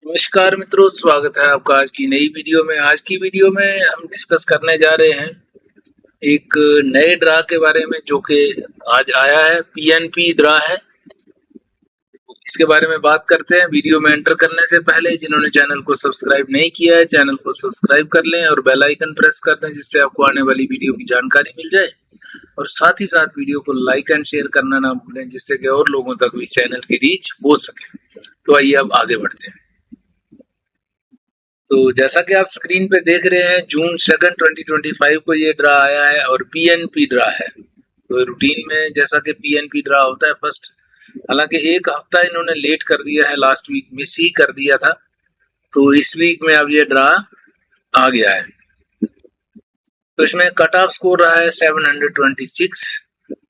नमस्कार मित्रों, स्वागत है आपका आज की नई वीडियो में। आज की वीडियो में हम डिस्कस करने जा रहे हैं एक नए ड्रा के बारे में जो कि आज आया है। पीएनपी ड्रा है, इसके बारे में बात करते हैं। वीडियो में एंटर करने से पहले जिन्होंने चैनल को सब्सक्राइब नहीं किया है, चैनल को सब्सक्राइब कर लें और बेल आइकन प्रेस कर दें, जिससे आपको आने वाली वीडियो की जानकारी मिल जाए। और साथ ही साथ वीडियो को लाइक एंड शेयर करना ना भूलें, जिससे कि और लोगों तक भी चैनल की रीच हो सके। तो आइए अब आगे बढ़ते हैं। तो जैसा कि आप स्क्रीन पे देख रहे हैं, जून 2 2025 को ये ड्रा आया है और पीएनपी ड्रा है। तो रूटीन में जैसा कि पीएनपी ड्रा होता है फर्स्ट, हालांकि एक हफ्ता इन्होंने लेट कर दिया है, लास्ट वीक मिस ही कर दिया था। तो इस वीक में अब ये ड्रा आ गया है। तो इसमें कट ऑफ स्कोर रहा है 726।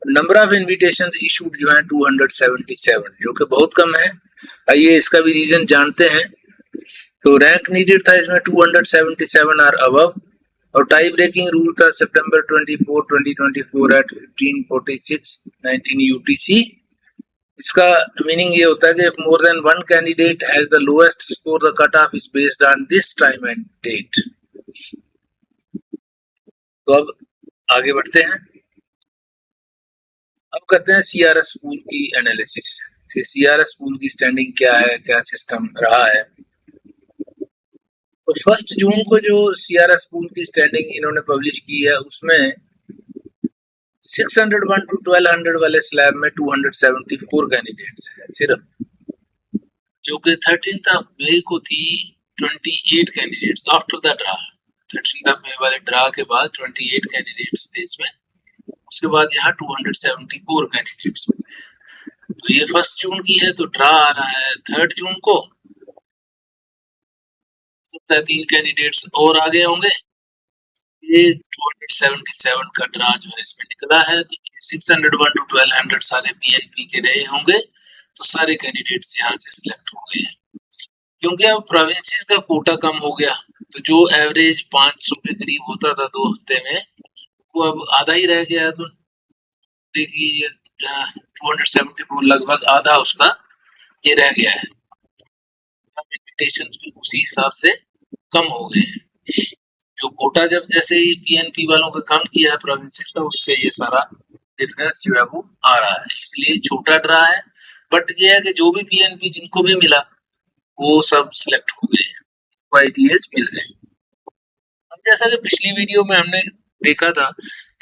नंबर ऑफ इन्विटेशन इशूड जो है 277, जो कि बहुत कम है। आइए इसका भी रीजन जानते हैं। तो रैंक नीडेड था इसमें 277 और अबव, और टाई ब्रेकिंग रूल था सितंबर 24 2024 एट 15:46 19 यूटीसी। इसका मीनिंग ये होता है कि if more than one candidate has the lowest score, the cutoff is based on this time and date। तो अब आगे बढ़ते हैं। अब करते हैं सीआरएस पूल की एनालिसिस। सीआरएस पूल की स्टैंडिंग क्या है, क्या सिस्टम रहा है। तो 1 जून को जो सीआरएस पूल की स्टैंडिंग इन्होंने पब्लिश की है, उसमें 601 टू 1200 वाले स्लैब में 274 कैंडिडेट्स हैं सिर्फ, जो कि 13 मई को थी 28 कैंडिडेट्स आफ्टर द ड्रा। 13 मई वाले ड्रा के बाद 28 कैंडिडेट्स थे इसमें, उसके बाद यहाँ 274 कैंडिडेट्स। तो ये 1 जून की है, तो ड्रा आ रहा है 3 जून को, तो 3 कैंडिडेट्स और आगे होंगे। ये 277 का ड्रा जो है इसमें निकला है। तो 601 टू 1200 सारे पीएनपी के रहे होंगे, तो सारे कैंडिडेट्स यहाँ से सिलेक्ट हो गए। क्योंकि अब प्रोविंसेस का कोटा कम हो गया, तो जो एवरेज 500 के करीब होता था 2 हफ्ते में, वो अब आधा ही रह गया। तो देखिए 274 लगभग आधा उसका ये रह गया है। इन्विटेशंस भी उसी हिसाब से कम हो गए हैं। जो कोटा जब जैसे ही पीएनपी वालों का कम किया है प्रोविंसेस का, उससे ये सारा डिफरेंस जो है वो आ रहा है। इसलिए छोटा ड्रा है, बट ये है कि जो भी पीएनपी जिनको भी मिला वो सब सिलेक्ट हो गए, आईटीएस मिल गए। अब जैसा कि पिछली वीडियो में हमने देखा था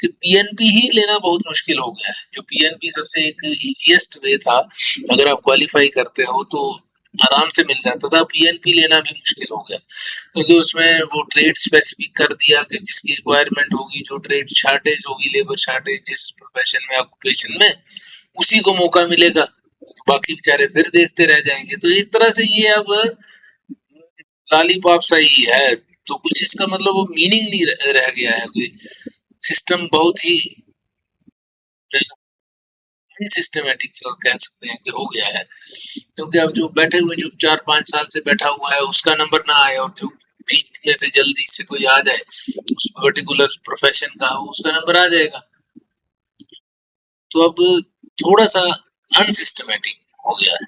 कि पीएनपी ही लेना बहुत मुश्किल हो गया है। जो पीएनपी सबसे एक इजीएस्ट वे था, अगर आप क्वालिफाई करते हो तो आराम से मिल जाता था। पीएनपी लेना भी मुश्किल हो गया, क्योंकि उसमें वो ट्रेड स्पेसिफिक कर दिया कि जिसकी रिक्वायरमेंट होगी, जो ट्रेड शार्टेज होगी, लेबर शार्टेज जिस प्रोफेशन में, ऑक्यूपेशन में, उसी को मौका मिलेगा। तो बाकी बेचारे फिर देखते रह जाएंगे। तो एक तरह से ये अब लॉलीपॉप सा ही है। तो कुछ इसका मतलब वो मीनिंग नहीं रह गया है। कोई सिस्टम बहुत ही सिस्टमेटिक सा कह सकते हैं कि हो गया है। क्योंकि अब जो बैठे हुए, जो 4-5 साल से बैठा हुआ है, उसका नंबर ना आए, और जो बीच में से जल्दी से कोई आ जाए उस पर्टिकुलर प्रोफेशन का, उसका नंबर आ जाएगा। तो अब थोड़ा सा अनसिस्टमेटिक हो गया है।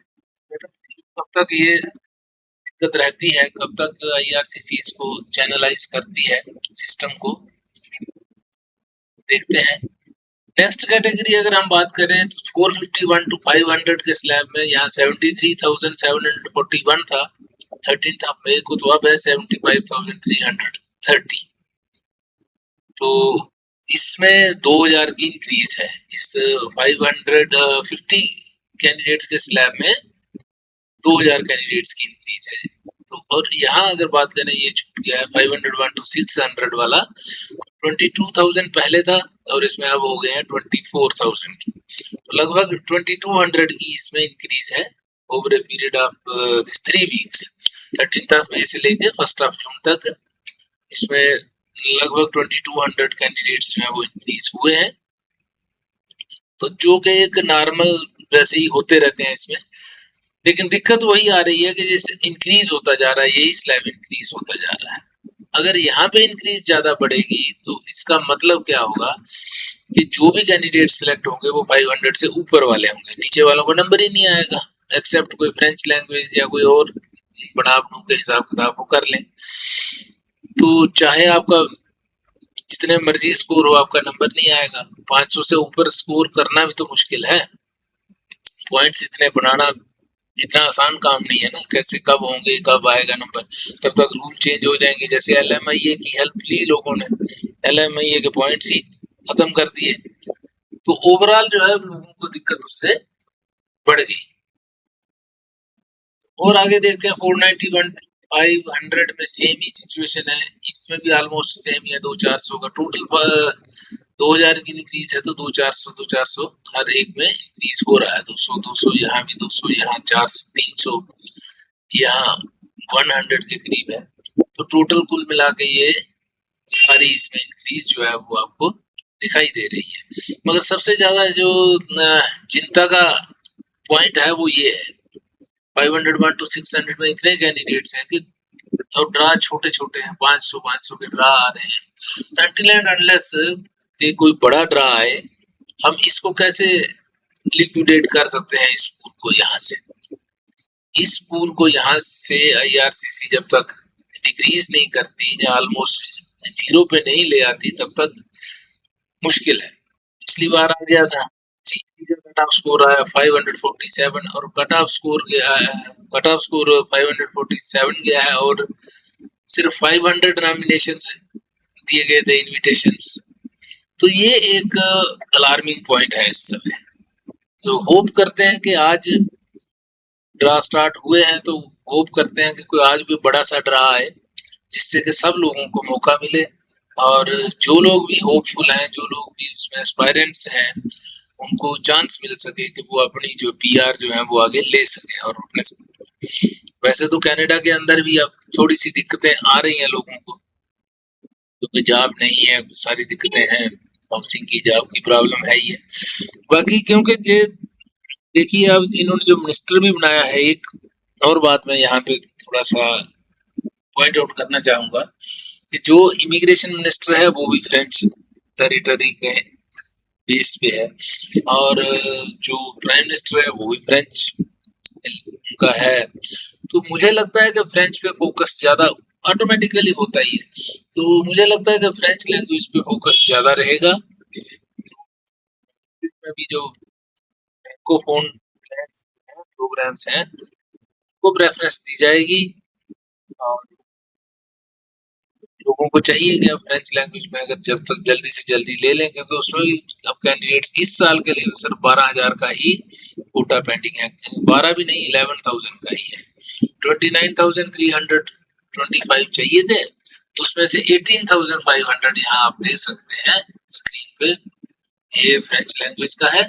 कब तक ये दिक्कत रहती है, कब तक आईआरसीसी इसको चैनलाइज करती है सिस्टम को, देखते हैं। नेक्स्ट कैटेगरी अगर हम बात करें तो 451 टू 500 के स्लैब में यहाँ 73,741 था 13 मई को, तो अब है 75,330। तो इसमें 2000 की इंक्रीज है। इस 550 कैंडिडेट्स के स्लैब में 2000 कैंडिडेट्स की इंक्रीज है। तो और यहाँ अगर बात करें, ये छूट गया है 501 टू 600 वाला, 22,000 पहले था और इसमें अब हो गए हैं 24,000। तो लगभग 2200 की इसमें इंक्रीज है over a period of this 3 weeks, 13 मई से लेके 1 जून तक। इसमें लगभग 2200 कैंडिडेट्स जो है वो इंक्रीज हुए हैं। तो जो कि एक नॉर्मल वैसे ही होते रहते हैं इसमें, लेकिन दिक्कत वही आ रही है कि जैसे इंक्रीज होता जा रहा है, यही स्लैब इंक्रीज होता जा रहा है। अगर यहाँ पे इंक्रीज ज्यादा बढ़ेगी तो इसका मतलब क्या होगा कि जो भी कैंडिडेट सिलेक्ट होंगे वो 500 से ऊपर वाले होंगे, नीचे वालों को नंबर ही नहीं आएगा, एक्सेप्ट कोई फ्रेंच लैंग्वेज या कोई और बड़ा बनू के हिसाब किताब वो कर लें। तो चाहे आपका जितने मर्जी स्कोर हो, आपका नंबर नहीं आएगा। 500 से ऊपर स्कोर करना भी तो मुश्किल है। पॉइंट्स इतने बनाना इतना आसान काम नहीं है ना। कैसे कब होंगे, कब आएगा नंबर, तब तक रूल चेंज हो जाएंगे। जैसे LMIA की हेल्प ली लोगों ने, LMIA के पॉइंट्स ही खत्म कर दिए, तो ओवरऑल जो है लोगों को दिक्कत उससे बढ़ गई। और आगे देखते हैं 491 500 में सेम ही सिचुएशन है। इसमें भी ऑलमोस्ट सेम ही है, 200-400 का टोटल 2000 की इंक्रीज है, तो 200-400 हर एक में इंक्रीज हो रहा है। 200 यहाँ भी 200, यहाँ 400 300, यहाँ 100 के करीब है। तो टोटल कुल मिला के ये सारी इसमें इंक्रीज जो है वो आपको दिखाई दे रही है। मगर सबसे ज्यादा जो चिंता का पॉइंट है वो ये है, 501 to 600 में इतने कैंडिडेट्स हैं कि और ड्रा छोटे छोटे हैं, 500 के ड्रा आ रहे हैं। अनटिल एंड अनलेस कि कोई बड़ा ड्रा आए, हम इसको कैसे लिक्विडेट कर सकते हैं, इस पूल को यहाँ से। इस पूल को यहाँ से IRCC जब तक डिक्रीज नहीं करती या ऑलमोस्ट जीरो पे नहीं ले आती, तब तक मुश्किल है। पिछली बार आ गया था, कट ऑफ स्कोर आया 547 और कट ऑफ स्कोर 547 गया है, और सिर्फ 500 नॉमिनेशंस दिए गए थे, इनविटेशंस। तो ये एक अलार्मिंग पॉइंट है इस समय। तो होप करते हैं कि आज ड्रा स्टार्ट हुए हैं, तो होप करते हैं कि कोई आज भी बड़ा सा ड्रा आए, जिससे कि सब लोगों को मौका मिले, और जो लोग भी होपफुल हैं, जो लोग भी उसमें एस्पायरेंट्स हैं, उनको चांस मिल सके कि वो अपनी जो PR जो है वो आगे ले सके। और अपने वैसे तो कनाडा के अंदर भी अब थोड़ी सी दिक्कतें आ रही हैं लोगों को, क्योंकि जॉब नहीं है, सारी दिक्कतें हैं, हाउसिंग की, जॉब की प्रॉब्लम है ही है। बाकी क्योंकि देखिए अब इन्होंने जो मिनिस्टर भी बनाया है, एक और बात मैं यहाँ पे थोड़ा सा पॉइंट आउट करना चाहूंगा कि जो इमिग्रेशन मिनिस्टर है वो भी फ्रेंच टेरिटरी के बेस पे है, और जो प्राइम मिनिस्टर है वो भी फ्रेंच का है। तो मुझे लगता है कि फ्रेंच पे फोकस ज्यादा ऑटोमेटिकली होता ही है, तो मुझे लगता है कि फ्रेंच लैंग्वेज पे फोकस ज्यादा रहेगा। में भी जो फ्रैंकोफोन प्रोग्राम्स हैं को प्रेफरेंस दी जाएगी, और लोगों को चाहिए कि फ्रेंच लैंग्वेज में अगर जब तक जल्दी से जल्दी ले लें, क्योंकि उसमें भी अब कैंडिडेट्स इस साल के लिए सिर्फ 12,000 का ही कोटा पेंडिंग है। 12 भी नहीं, 11,000 का ही है। 29,325 चाहिए थे, उसमें से 18,500 यहाँ आप देख सकते हैं स्क्रीन पे, ये फ्रेंच लैंग्वेज का है।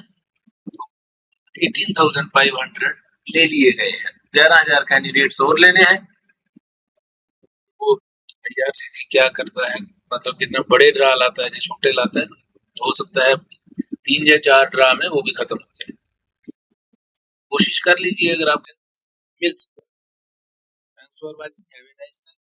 18,500 ले लिए गए हैं। 11,000 कैंडिडेट्स और लेने हैं। वो IRCC क्या करता है, मतलब कितना बड़े ड्रा लाता है, जो छोटे लाता है, हो सकता है 3 या 4 ड्रा में वो भी खत्म हो जाए। कोशिश कर लीजिए अगर आप मिल सके। Thanks for watching, have a nice time.